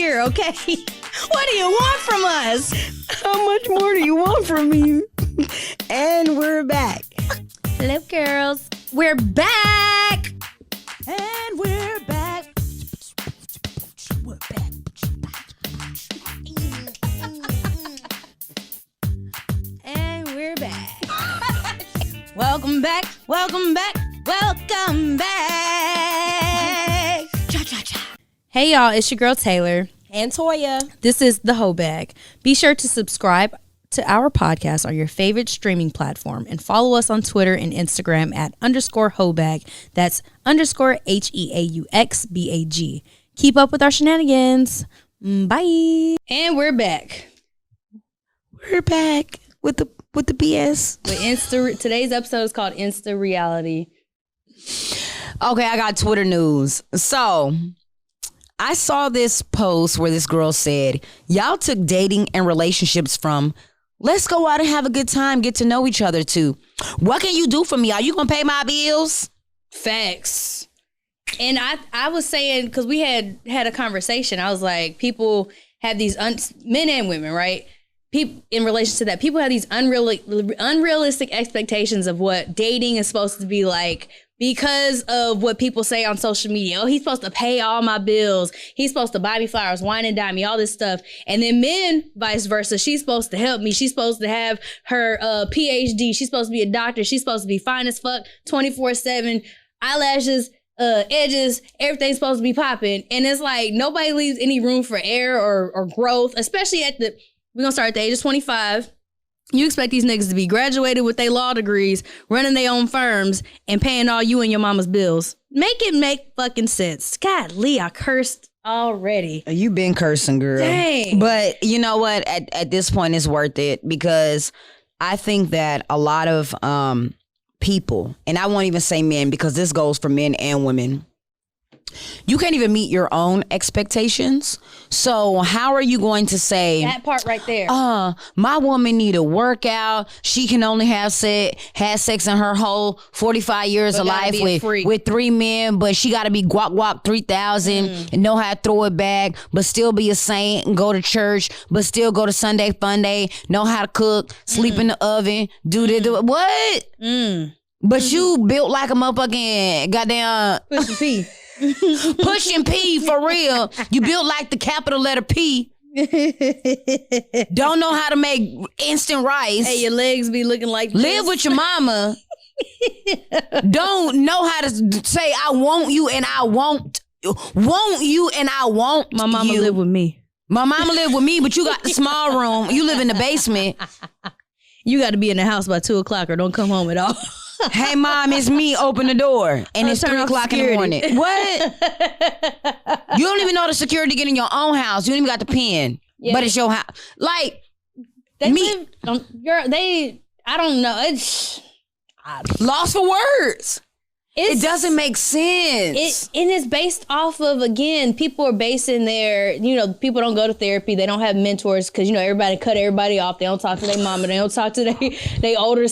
here, okay? What do you want from us? How much more do you want from me? And we're back. Hello, girls. We're back. And we're back. We're back. And we're back. Welcome back. Welcome back. Welcome back. Cha-cha-cha. Hey, y'all. It's your girl, Taylor. And Toya. This is the Heaux Bag. Be sure to subscribe to our podcast on your favorite streaming platform and follow us on Twitter and Instagram at _Heaux Bag. That's _HEAUXBAG. Keep up with our shenanigans. Bye. And we're back. We're back with the BS. With today's episode is called InstaReality. Okay, I got Twitter news. So I saw this post where this girl said, y'all took dating and relationships from let's go out and have a good time, get to know each other to what can you do for me? Are you gonna pay my bills? Facts. And I was saying, because we had a conversation, I was like, people have these, men and women, right? People in relation to that, people have these unrealistic expectations of what dating is supposed to be like because of what people say on social media. Oh, he's supposed to pay all my bills. He's supposed to buy me flowers, wine and dine me, all this stuff. And then men, vice versa. She's supposed to help me. She's supposed to have her PhD. She's supposed to be a doctor. She's supposed to be fine as fuck, 24/7, eyelashes, edges, everything's supposed to be popping. And it's like nobody leaves any room for error or growth, especially we're going to start at the age of 25. You expect these niggas to be graduated with their law degrees, running their own firms, and paying all you and your mama's bills. Make it make fucking sense. God, Lee, I cursed already. You been cursing, girl. Dang. But you know what? At this point, it's worth it because I think that a lot of people, and I won't even say men because this goes for men and women, you can't even meet your own expectations. So how are you going to say that part right there? My woman need a workout. She can only had sex in her whole 45 years of life with 3 men, but she got to be guac 3,000 and know how to throw it back, but still be a saint and go to church, but still go to Sunday fun day, know how to cook, sleep in the oven, do what? But you built like a motherfucking goddamn Push P. Pushing P for real. You built like the capital letter P. Don't know how to make instant rice. Hey, your legs be looking like live with your mama. Don't know how to say I want you and I want you and I want my mama you. live with me. My mama live with me, but you got the small room. You live in the basement. You got to be in the house by 2:00 or don't come home at all. Hey, mom, it's me. Open the door. And it's 3:00 in the morning. What? You don't even know the security get in your own house. You don't even got the pin. Yeah. But it's your house. Like, I don't know. It's lost for words. It doesn't make sense. And it's based off of, again, people are basing people don't go to therapy. They don't have mentors because, everybody cut everybody off. They don't talk to their mama. They don't talk to their older,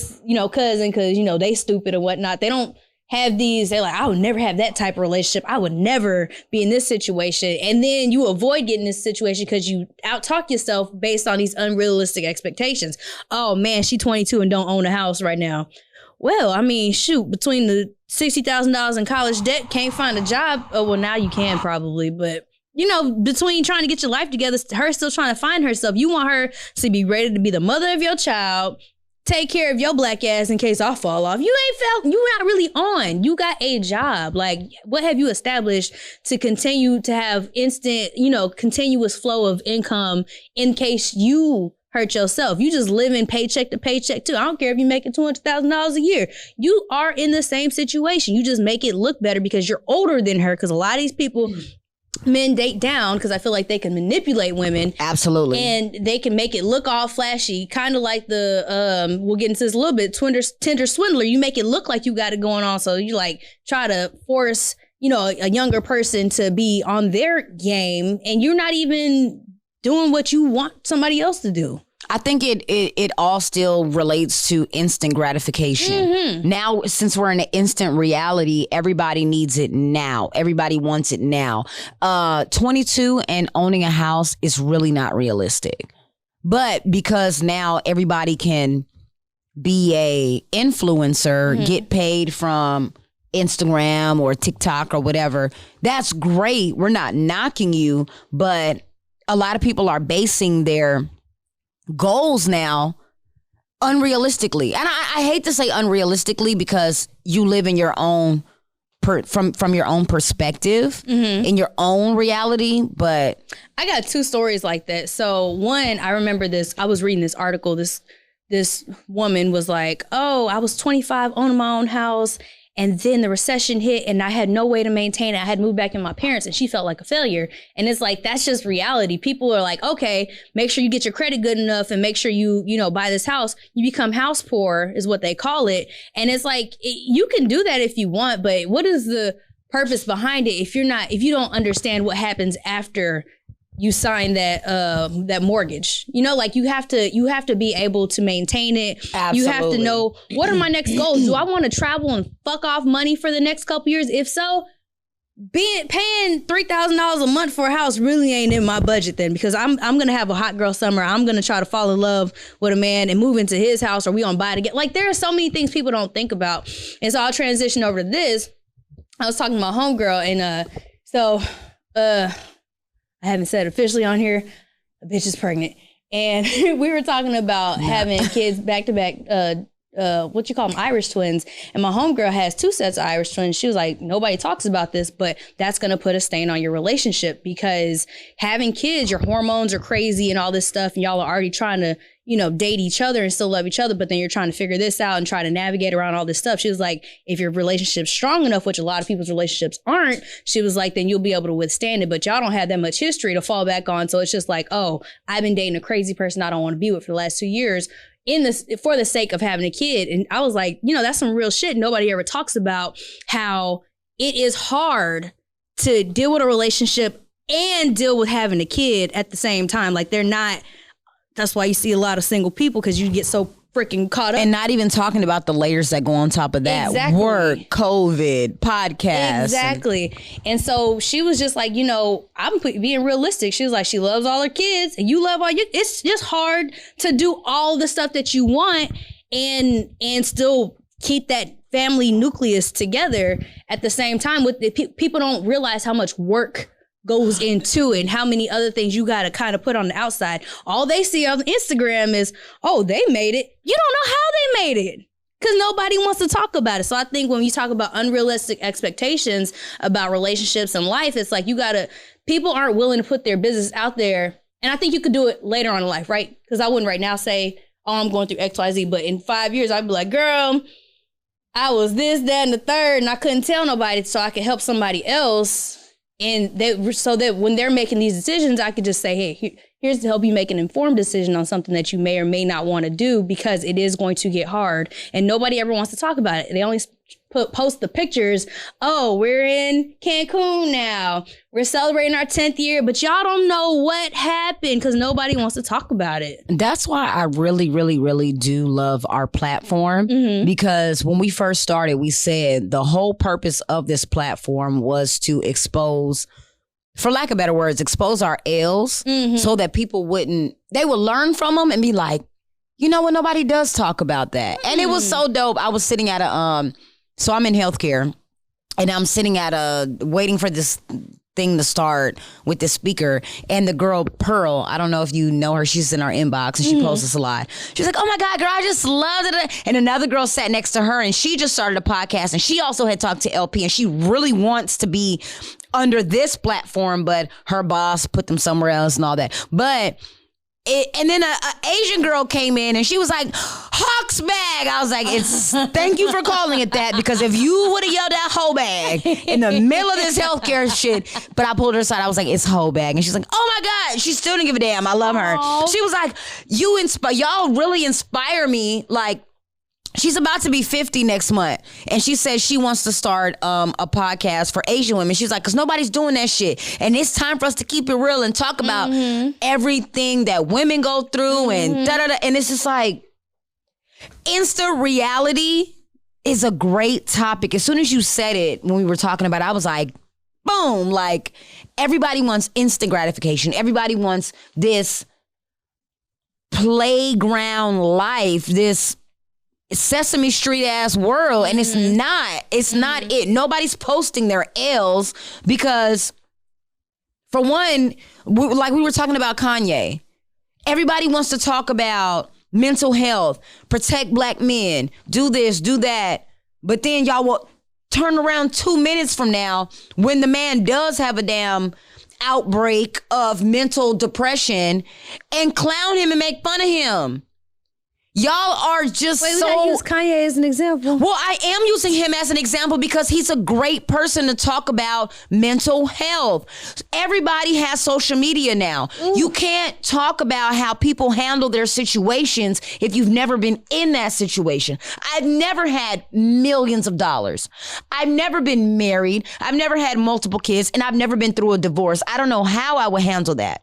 cousin because, they stupid and whatnot. They don't have they're like, I would never have that type of relationship. I would never be in this situation. And then you avoid getting this situation because you out-talk yourself based on these unrealistic expectations. Oh, man, she 22 and don't own a house right now. Well, I mean, shoot, between the $60,000 in college debt, can't find a job. Oh, well, now you can probably, but between trying to get your life together, her still trying to find herself. You want her to be ready to be the mother of your child, take care of your black ass in case I fall off. You not really on. You got a job. Like, what have you established to continue to have instant, continuous flow of income in case you hurt yourself? You just living paycheck to paycheck too. I don't care if you're making $200,000 a year. You are in the same situation. You just make it look better because you're older than her. Because a lot of these people, men date down because I feel like they can manipulate women. Absolutely. And they can make it look all flashy, kind of like we'll get into this a little bit, Tinder Swindler. You make it look like you got it going on. So you like try to force, a younger person to be on their game and you're not even doing what you want somebody else to do. I think it all still relates to instant gratification. Now, since we're in an instant reality, everybody needs it now. Everybody wants it now. 22 and owning a house is really not realistic. But because now everybody can be a influencer, get paid from Instagram or TikTok or whatever, that's great. We're not knocking you, but a lot of people are basing their goals now unrealistically. And I hate to say unrealistically because you live in your own from your own perspective in your own reality. But I got 2 stories like that. So one, I remember this, I was reading this article, this woman was like, oh, I was 25 owning my own house, and then the recession hit and I had no way to maintain it. I had moved back in my parents, and she felt like a failure. And it's like, that's just reality. People are like, okay, make sure you get your credit good enough and make sure you buy this house. You become house poor is what they call it. And it's like, you can do that if you want, but what is the purpose behind it if you don't understand what happens after you sign that mortgage? Like you have to be able to maintain it. Absolutely. You have to know, what are my next goals? Do I want to travel and fuck off money for the next couple years? If so, paying $3,000 a month for a house really ain't in my budget then, because I'm gonna have a hot girl summer. I'm gonna try to fall in love with a man and move into his house, or we gonna buy it again. Like, there are so many things people don't think about. And so I'll transition over to this. I was talking to my homegirl, and I haven't said officially on here, a bitch is pregnant. And we were talking about having kids back to back, what you call them, Irish twins. And my homegirl has 2 sets of Irish twins. She was like, nobody talks about this, but that's going to put a stain on your relationship, because having kids, your hormones are crazy and all this stuff. And y'all are already trying to, date each other and still love each other. But then you're trying to figure this out and try to navigate around all this stuff. She was like, if your relationship's strong enough, which a lot of people's relationships aren't, she was like, then you'll be able to withstand it. But y'all don't have that much history to fall back on. So it's just like, oh, I've been dating a crazy person I don't want to be with for the last 2 years for the sake of having a kid. And I was like, that's some real shit. Nobody ever talks about how it is hard to deal with a relationship and deal with having a kid at the same time. Like, that's why you see a lot of single people, because you get so freaking caught up. And not even talking about the layers that go on top of that. Exactly. Work, COVID, podcasts. Exactly. And so she was just like, I'm being realistic. She was like, she loves all her kids and you love it's just hard to do all the stuff that you want and still keep that family nucleus together at the same time. People don't realize how much work goes into it and how many other things you got to kind of put on the outside. All they see on Instagram is, oh, they made it. You don't know how they made it, because nobody wants to talk about it. So I think when you talk about unrealistic expectations about relationships and life, it's like people aren't willing to put their business out there. And I think you could do it later on in life, right? Because I wouldn't right now say, oh, I'm going through X, Y, Z. But in 5 years, I'd be like, girl, I was this, that, and the third, and I couldn't tell nobody so I could help somebody else. And so that when they're making these decisions, I could just say, hey, here's to help you make an informed decision on something that you may or may not want to do, because it is going to get hard. And nobody ever wants to talk about it. They only post the pictures. Oh, we're in Cancun now. We're celebrating our 10th year, but y'all don't know what happened, because nobody wants to talk about it. That's why I really, really, really do love our platform, because when we first started, we said the whole purpose of this platform was to expose, for lack of better words, expose our L's, so that people would learn from them and be like, you know what, nobody does talk about that. And it was so dope. I was sitting at so I'm in healthcare, and I'm sitting waiting for this thing to start with the speaker, and the girl Pearl, I don't know if you know her, she's in our inbox and she posts us a lot. She's like, oh my God, girl, I just loved it. And another girl sat next to her, and she just started a podcast, and she also had talked to LP, and she really wants to be under this platform, but her boss put them somewhere else and all that. But and then an Asian girl came in and she was like, Heaux Bag. I was like, thank you for calling it that, because if you would have yelled out Heaux Bag in the middle of this healthcare shit, but I pulled her aside. I was like, it's Heaux Bag. And she's like, oh my God. She still didn't give a damn. I love her. She was like, y'all really inspire me. Like, She's about to be 50 next month. And she says she wants to start a podcast for Asian women. She's like, because nobody's doing that shit. And it's time for us to keep it real and talk about everything that women go through and da-da-da. And it's just like, InstaReality is a great topic. As soon as you said it, when we were talking about it, I was like, boom. Like, everybody wants instant gratification. Everybody wants this playground life, this Sesame Street ass world, and it's not it. Nobody's posting their L's because, for one, like we were talking about Kanye, everybody wants to talk about mental health, protect black men, do this, do that, but then y'all will turn around 2 minutes from now when the man does have a damn outbreak of mental depression and clown him and make fun of him. Y'all are just we gotta use Kanye as an example. Well, I am using him as an example because he's a great person to talk about mental health. Everybody has social media now. You can't talk about how people handle their situations if you've never been in that situation. I've never had millions of dollars. I've never been married. I've never had multiple kids, and I've never been through a divorce. I don't know how I would handle that.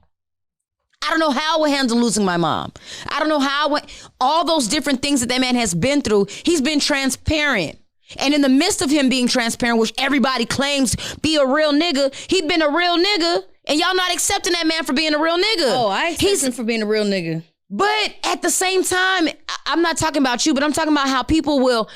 I don't know how I would handle losing my mom. I don't know how all those different things that man has been through. He's been transparent. And in the midst of him being transparent, which everybody claims be a real nigga, he been a real nigga, and y'all not accepting that man for being a real nigga. Oh, I accept him for being a real nigga. But at the same time, I'm not talking about you, but I'm talking about how people will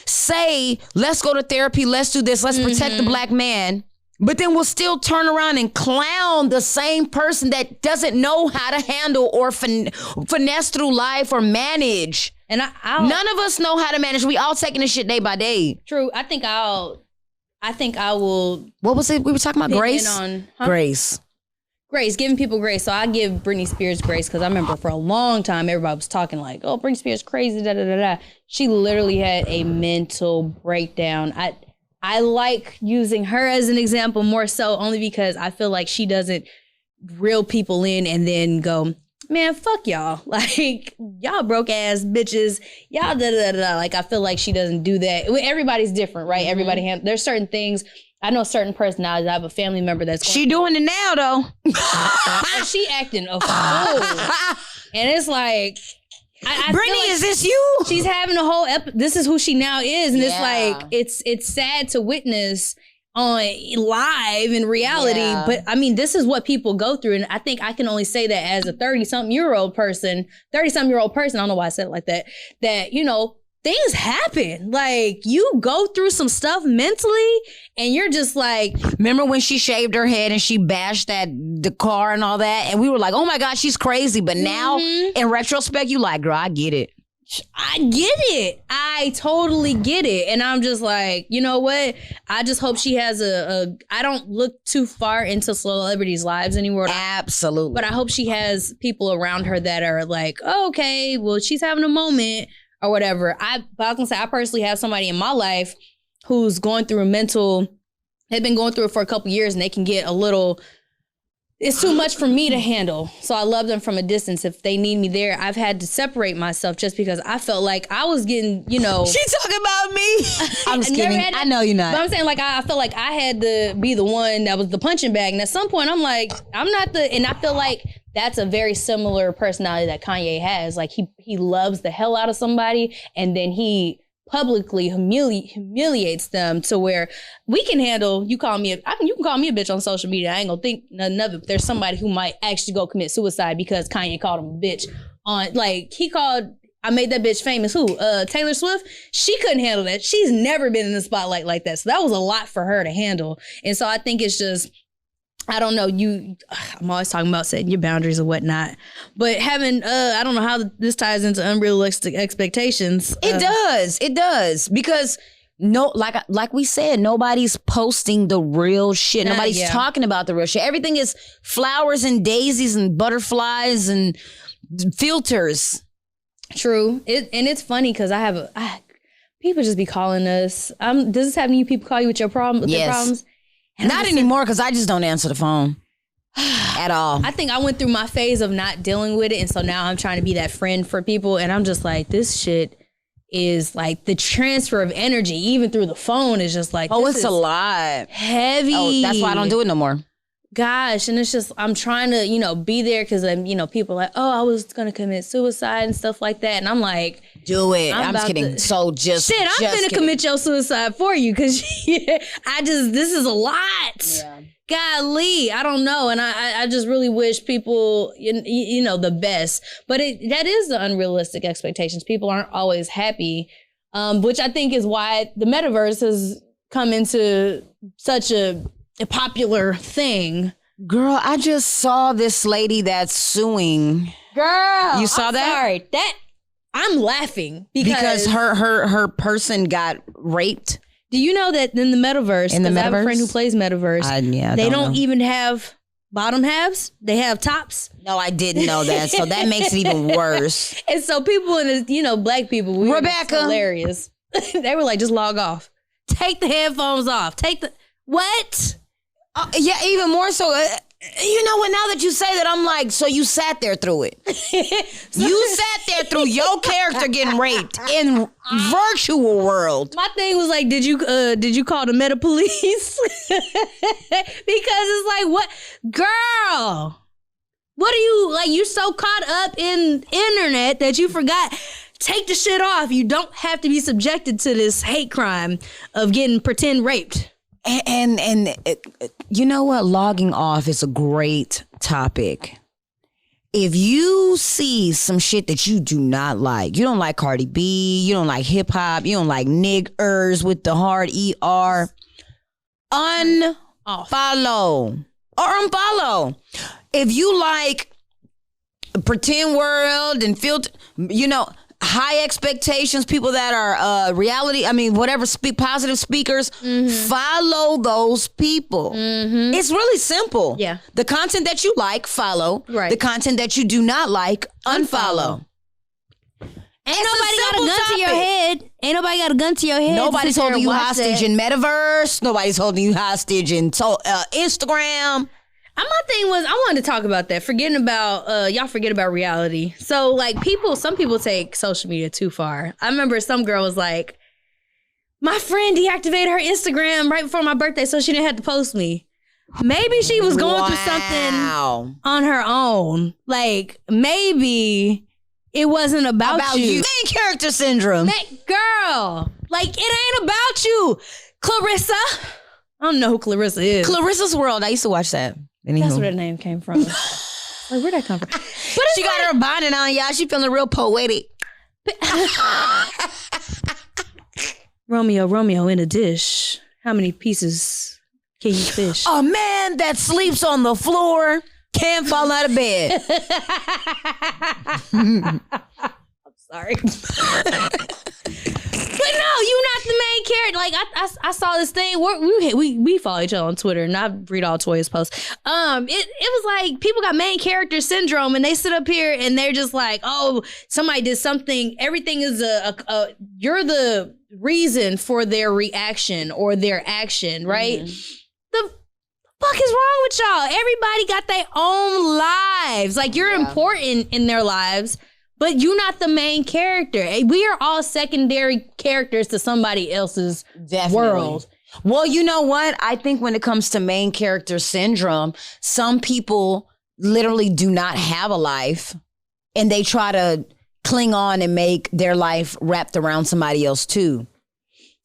say, let's go to therapy, let's do this, let's protect the black man. But then we'll still turn around and clown the same person that doesn't know how to handle or finesse through life or manage. And none of us know how to manage. We all taking this shit day by day. True. I think I will. What was it? We were talking about grace? Grace. Grace, giving people grace. So I give Britney Spears grace because I remember for a long time everybody was talking like, oh, Britney Spears crazy, da da da da. She literally had a mental breakdown. I like using her as an example more so only because I feel like she doesn't reel people in and then go, man, fuck y'all. Like, y'all broke ass bitches. Y'all da da da da. Like, I feel like she doesn't do that. Everybody's different, right? Everybody there's certain things. I know certain personalities. I have a family member that's she doing it now though. And she acting a fool. And it's like, I Britney, like is this you? She's having a whole this is who she now is. And it's like, it's sad to witness on live in reality. Yeah. But I mean, this is what people go through. And I think I can only say that as a 30-something-year-old person, I don't know why I said it like that, you know, things happen. Like, you go through some stuff mentally and you're just like... Remember when she shaved her head and she bashed the car and all that? And we were like, oh my God, she's crazy. But now, in retrospect, you like, girl, I get it. I get it. I totally get it. And I'm just like, you know what? I just hope she has I don't look too far into celebrities' lives anymore. Absolutely. But I hope she has people around her that are like, oh, okay, well, she's having a moment or whatever. But I was gonna say, I personally have somebody in my life who's going through they've been going through it for a couple years, and they can get it's too much for me to handle. So I love them from a distance. If they need me there, I've had to separate myself just because I felt like I was getting, you know. She talking about me. I'm just kidding. I know you're not. But I'm saying, like, I felt like I had to be the one that was the punching bag. And at some point, I'm like, I'm not and I feel like that's a very similar personality that Kanye has. Like, he loves the hell out of somebody, and then he publicly humiliates them to where we can handle, you can call me a bitch on social media. I ain't gonna think nothing of it. But there's somebody who might actually go commit suicide because Kanye called him a bitch I made that bitch famous. Who? Taylor Swift? She couldn't handle that. She's never been in the spotlight like that. So that was a lot for her to handle. And so I think it's just, I don't know, I'm always talking about setting your boundaries and whatnot, but having, I don't know how this ties into unrealistic expectations. It does. Because like we said, nobody's posting the real shit. Nobody's talking about the real shit. Everything is flowers and daisies and butterflies and filters. True. And it's funny because people just be calling us. Does this happen to you? People call you with their problems? And not anymore, because I just don't answer the phone at all. I think I went through my phase of not dealing with it, and so now I'm trying to be that friend for people, and I'm just like, this shit is like the transfer of energy, even through the phone, is just like, it's a lot. Heavy. Oh, that's why I don't do it no more. Gosh, and it's just, I'm trying to, be there because, people are like, oh, I was going to commit suicide and stuff like that. And I'm like, do it. I'm just kidding. I'm going to commit your suicide for you because this is a lot. Yeah. Golly, I don't know. And I just really wish people, the best. But that is the unrealistic expectations. People aren't always happy, which I think is why the metaverse has come into such a popular thing. Girl, I just saw this lady that's suing. Girl, you saw that? Sorry, I'm laughing because her person got raped. Do you know that in the metaverse? Because I have a friend who plays metaverse. They don't even have bottom halves; they have tops. No, I didn't know that. So that makes it even worse. And so people in the, black people, Rebecca, hilarious. They were like, just log off, take the headphones off, take the what? Yeah, even more so. You know what? Now that you say that, I'm like, so you sat there through it. You sat there through your character getting raped in virtual world. My thing was like, did you call the meta police? Because it's like, what, girl? What are you like? You so caught up in internet that you forgot. Take the shit off. You don't have to be subjected to this hate crime of getting pretend raped. And you know what? Logging off is a great topic. If you see some shit that you do not like, you don't like Cardi B, you don't like hip hop, you don't like niggers with the hard ER, unfollow or unfollow. If you like pretend world and filter, high expectations, people that are reality, positive speakers, follow those people. Mm-hmm. It's really simple. Yeah. The content that you like, follow. Right. The content that you do not like, unfollow. Ain't nobody got a gun to your head. Ain't nobody got a gun to your head. Nobody's holding you hostage in Metaverse. Nobody's holding you hostage in Instagram. My thing was, I wanted to talk about that. Y'all forget about reality. So, like, some people take social media too far. I remember some girl was like, my friend deactivated her Instagram right before my birthday so she didn't have to post me. Maybe she was going through something on her own. Like, maybe it wasn't about you. Main character syndrome. Girl, like, it ain't about you. Clarissa. I don't know who Clarissa is. Clarissa's World. I used to watch that. Anywho. That's where that name came from. Like, where'd that come from? But she got her bonnet on, y'all. She feeling real poetic. Romeo in a dish. How many pieces can you fish? A man that sleeps on the floor can't fall out of bed. I'm sorry. But no, you're not the main character. Like, I saw this thing. We follow each other on Twitter, and I read all Toya's posts. It was like people got main character syndrome, and they sit up here and they're just like, oh, somebody did something. Everything is you're the reason for their reaction or their action, right? The fuck is wrong with y'all? Everybody got their own lives. Like, you're important in their lives, but you're not the main character. We are all secondary characters to somebody else's world. Well, you know what? I think when it comes to main character syndrome, some people literally do not have a life and they try to cling on and make their life wrapped around somebody else too.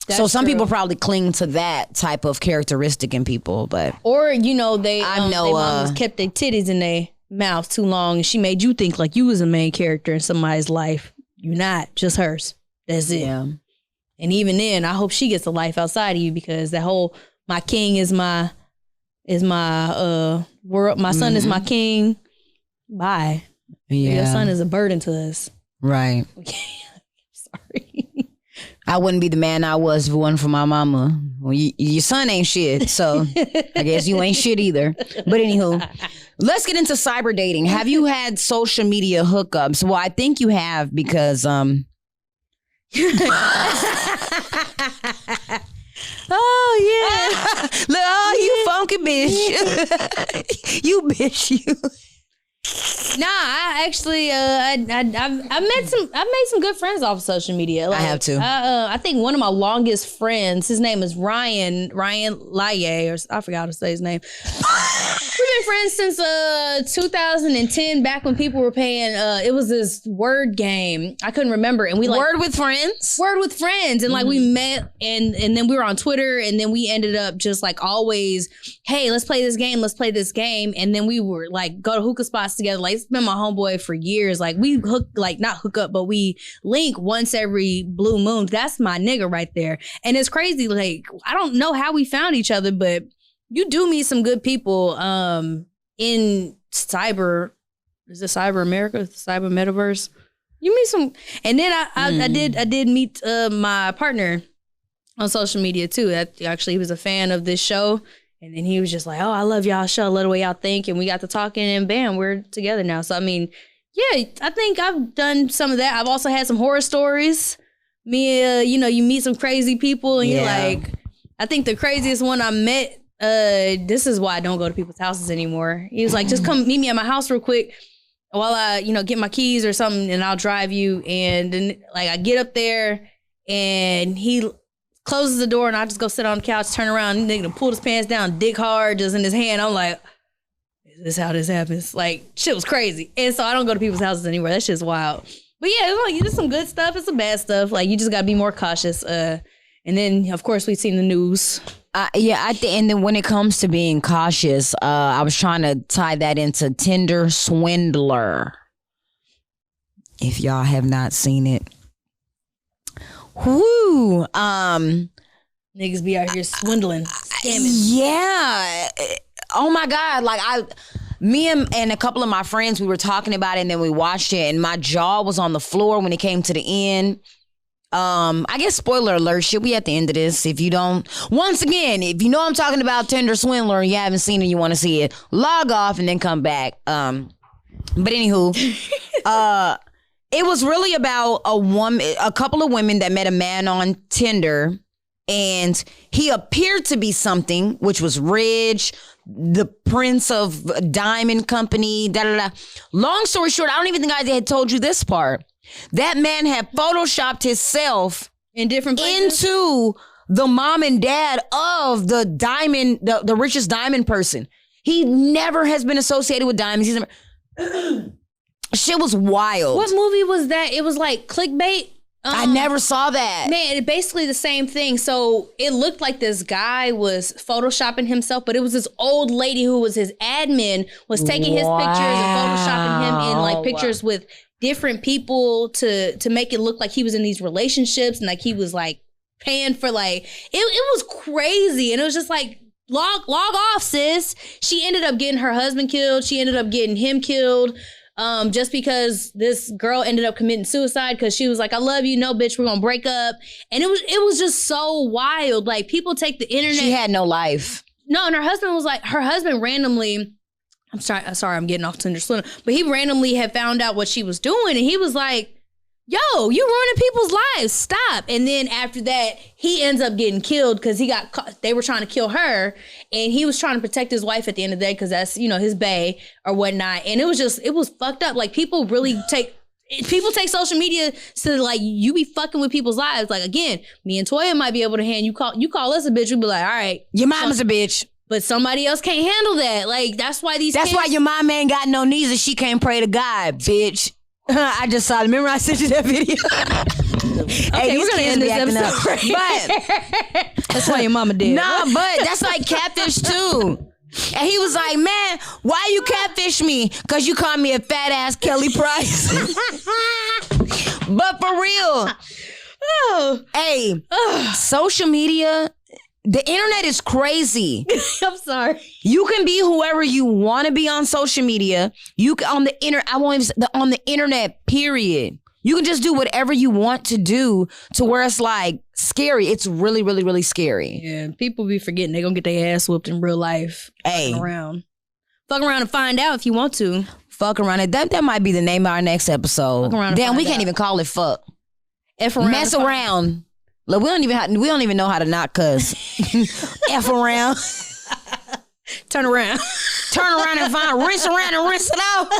So some people probably cling to that type of characteristic in people, but they moms kept their titties in their mouth too long and she made you think like you was a main character in somebody's life. You're not, just hers. That's it. Yeah. And even then, I hope she gets a life outside of you, because that whole my king is my world, my son is my king. Bye. Yeah. Your son is a burden to us. Right. Sorry. I wouldn't be the man I was if it wasn't for my mama. Well, your son ain't shit, so I guess you ain't shit either. But anywho, let's get into cyber dating. Have you had social media hookups? Well, I think you have, because oh yeah. Look, oh, you funky bitch. You bitch, you. Nah, I actually, I've made some good friends off of social media. Like, I have too. I think one of my longest friends, his name is Ryan Laye, or I forgot how to say his name. We've been friends since 2010, back when people were paying. It was this word game. I couldn't remember, and we like Word with Friends, and like we met, and then we were on Twitter, and then we ended up just like always, hey, let's play this game, and then we were like go to hookah spots together. Like it's been my homeboy for years. Like we not hook up, but we link once every blue moon. That's my nigga right there, and it's crazy. Like I don't know how we found each other, but you do meet some good people in cyber. Is it Cyber America? Cyber Metaverse? You meet some, and then I did meet my partner on social media too. Actually, he was a fan of this show, and then he was just like, "Oh, I love y'all show. I love the way y'all think," and we got to talking, and bam, we're together now. So I mean, yeah, I think I've done some of that. I've also had some horror stories. You meet some crazy people, and you're like, I think the craziest one I met. This is why I don't go to people's houses anymore. He was like, just come meet me at my house real quick while I, get my keys or something, and I'll drive you. And then like I get up there and he closes the door and I just go sit on the couch, turn around, and nigga pulled his pants down, dick hard, just in his hand. I'm like, is this how this happens? Like shit was crazy. And so I don't go to people's houses anymore. That shit's wild. But yeah, it's some good stuff. It's some bad stuff. Like you just gotta be more cautious. And then of course we've seen the news. And then when it comes to being cautious, I was trying to tie that into Tinder Swindler. If y'all have not seen it, whoo, niggas be out here swindling, scamming. Yeah. Oh my God! Like me and a couple of my friends, we were talking about it, and then we watched it, and my jaw was on the floor when it came to the end. I guess spoiler alert, shit, we at the end of this. If you don't, once again, if you know I'm talking about Tinder Swindler and you haven't seen it, you want to see it, log off and then come back. But anywho, it was really about a couple of women that met a man on Tinder, and he appeared to be something, which was rich, the prince of a diamond company, Long story short, I don't even think I had told you this part. That man had photoshopped himself in different places into the mom and dad of the diamond, the richest diamond person. He never has been associated with diamonds. He's never. Shit was wild. What movie was that? It was like clickbait. I never saw that. Man, it's basically the same thing. So it looked like this guy was photoshopping himself, but it was this old lady who was his admin, was taking his pictures and photoshopping him in like pictures with different people to make it look like he was in these relationships, and like he was like paying for like it was crazy. And it was just like log off, sis. She ended up getting her husband killed. She ended up getting him killed. Just because this girl ended up committing suicide because she was like, I love you, no bitch, we're gonna break up. And it was just so wild. Like people take the internet. She had no life. No, and her husband randomly, I'm sorry, I'm getting off Tinder Swindler, but he randomly had found out what she was doing, and he was like, yo, you ruining people's lives, stop. And then after that, he ends up getting killed because he got caught. They were trying to kill her, and he was trying to protect his wife at the end of the day because that's, his bae or whatnot. And it was fucked up. Like people take social media to like, you be fucking with people's lives. Like again, me and Toya might be able to you call us a bitch, we'd be like, all right. Your mama's a bitch. But somebody else can't handle that. Like, that's why why your mom ain't got no knees and she can't pray to God, bitch. I just saw it. Remember I sent you that video? Okay, we're going to end this episode. But that's why your mama did. Nah, but that's like catfish too. And he was like, man, why you catfish me? Because you called me a fat ass Kelly Price. But for real. Hey, social media... The internet is crazy. I'm sorry. You can be whoever you want to be on social media. You can on the internet, period. You can just do whatever you want to do to where it's like scary. It's really, really, really scary. Yeah, people be forgetting they're gonna get their ass whooped in real life. Hey. Fuck around and find out if you want to. Fuck around. That might be the name of our next episode. Damn, we can't even call it fuck. Mess around. Look, we don't even know how to not cuss. F around. Turn around and rinse around and rinse it out.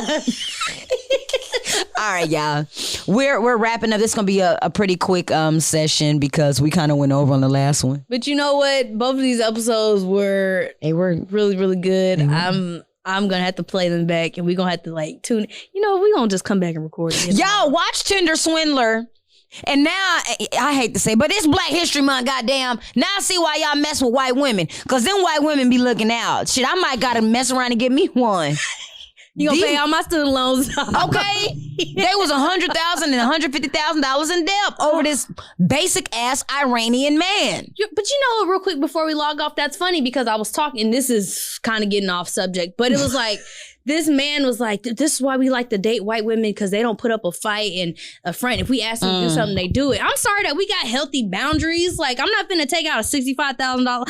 All right, y'all. We're wrapping up. This is gonna be a pretty quick session because we kind of went over on the last one. But you know what? Both of these episodes were really, really good. I'm gonna have to play them back, and we're gonna have to like tune. You know, we're gonna just come back and record it. Y'all watch Tinder Swindler. And now, I hate to say, but it's Black History Month, goddamn. Now I see why y'all mess with white women. Because them white women be looking out. Shit, I might gotta mess around and get me one. You gonna pay all my student loans? Okay. They was $100,000 and $150,000 in debt over this basic ass Iranian man. But you know, real quick before we log off, that's funny because I was talking, this is kind of getting off subject, but it was like, this man was like, this is why we like to date white women because they don't put up a fight and a front. If we ask them to do something, they do it. I'm sorry that we got healthy boundaries. Like, I'm not finna take out a $65,000. I ain't even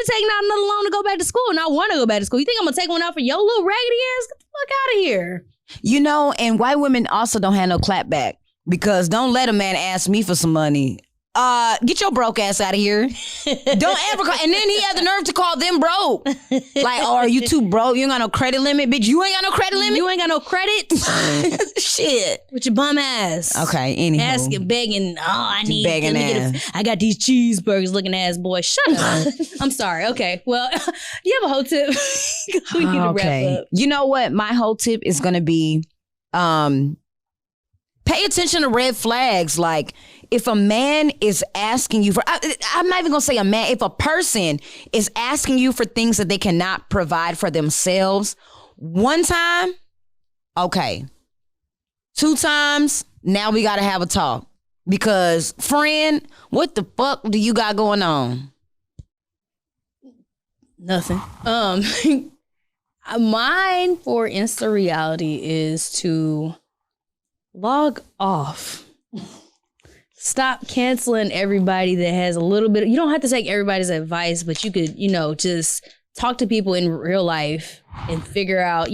taking out another loan to go back to school, and I want to go back to school. You think I'm gonna take one out for your little raggedy ass? Get the fuck out of here. You know, and white women also don't have no clap back because don't let a man ask me for some money. Get your broke ass out of here. Don't ever call. And then he had the nerve to call them broke. Like, oh, are you too broke? You ain't got no credit limit, bitch. You ain't got no credit limit? You ain't got no credit? Shit. With your bum ass. Okay, anyhow. Asking, begging, I need begging ass. I got these cheeseburgers looking ass boy. Shut up. I'm sorry. Okay. Well, do you have a whole tip? We need to wrap up. You know what? My whole tip is gonna be pay attention to red flags. Like, if a man is asking you for, I'm not even gonna say a man, if a person is asking you for things that they cannot provide for themselves, one time, okay. 2 times, now we gotta have a talk. Because, friend, what the fuck do you got going on? Nothing. Mine for InstaReality is to log off. Stop canceling everybody that has a little bit. You don't have to take everybody's advice, but you could, just talk to people in real life and figure out,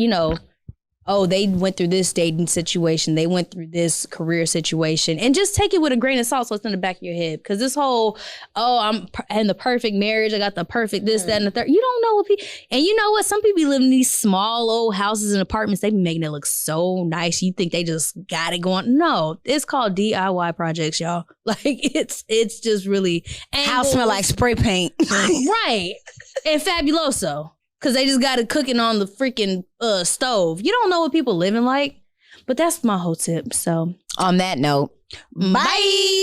oh, they went through this dating situation. They went through this career situation. And just take it with a grain of salt so it's in the back of your head. Because this whole, I'm in the perfect marriage. I got the perfect this, that, and the third. You don't know what people... And you know what? Some people live in these small old houses and apartments. They be making it look so nice. You think they just got it going. No, it's called DIY projects, y'all. Like, it's just really... House smell like spray paint. Right. And fabuloso. Because they just got it cooking on the freaking stove. You don't know what people living like. But that's my whole tip. So on that note, bye.